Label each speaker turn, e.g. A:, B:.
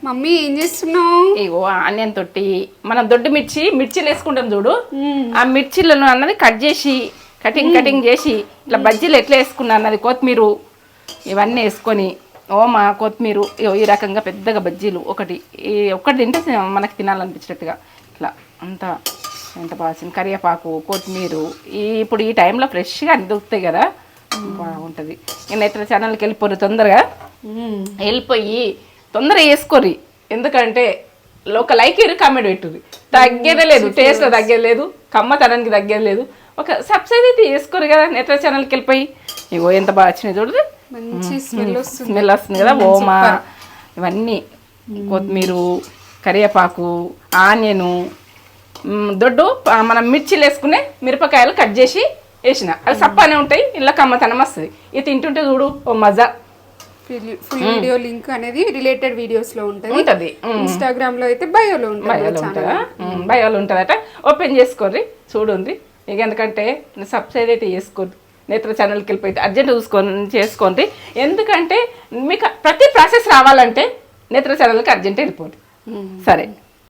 A: Mummy ఏం చేస్తున్నావు?
B: ఇగో onion తొట్టి మనం దొడ్డు మిర్చీలు వేసుకుంటాం చూడు, ఆ మిర్చీలను అన్నది కట్ చేసి కటింగ్ చేసి ఇట్లా బజ్జీలు ఎట్లా వేసుకున్నా అన్నది కొత్తిమీర ఇవన్నీ వేసుకొని ఓమా కొత్తిమీర ఈ రకంగా పెద్దగా బజ్జీలు ఒకటి తింటే మనకి తినాలనిపించినట్టుగా ఇట్లా అంతా ఎంత బాగా కరివేపాకు కొత్తిమీర ఇప్పుడు ఈ టైంలో ఫ్రెష్గా అన్ని దొరుకుతాయి కదా, బాగుంటుంది. నేను ఇతర ఛానల్కి వెళ్ళిపోరు తొందరగా వెళ్ళిపోయి తొందరగా వేసుకోర్రి, ఎందుకంటే ఒక లైక్ కామెంట్ పెట్టుర్రి, తగ్గేదే లేదు, టేస్ట్ తగ్గేది లేదు, కమ్మతనానికి తగ్గేది లేదు. ఒక సబ్స్క్రైబ్ అయితే వేసుకోరు కదా నేత్ర ఛానల్కి వెళ్ళిపోయి. ఇగో ఎంత బాగా వచ్చినాయి చూడదు,
A: మంచి స్మెల్
B: వస్తుంది కదా. ఓమా ఇవన్నీ కొత్తిమీర కరివేపాకు ఆనియను దొడ్డు మనం మిర్చీలు వేసుకునే మిరపకాయలు కట్ చేసి వేసిన అవి సప్పానే ఉంటాయి, ఇలా కమ్మతనం వస్తుంది. ఇది తింటుంటే చూడు ఓ మజా.
A: ఫుల్ వీడియో లింక్ అనేది రిలేటెడ్ వీడియోస్ లో ఉంటది. ఇన్స్టాగ్రామ్ లో అయితే బయోలో
B: బయోలో ఉంటదట. ఓపెన్ చేసుకోర్రి చూడండి. ఇక ఎందుకంటే సబ్స్క్రైబ్ అయితే చేసుకోండి, నేత్ర ఛానల్కి వెళ్ళిపోయి అర్జెంట్ చేసుకోండి. ఎందుకంటే మీకు ప్రతి ప్రాసెస్ రావాలంటే నేత్ర ఛానల్కి అర్జెంట్ వెళ్ళిపోండి. సరే.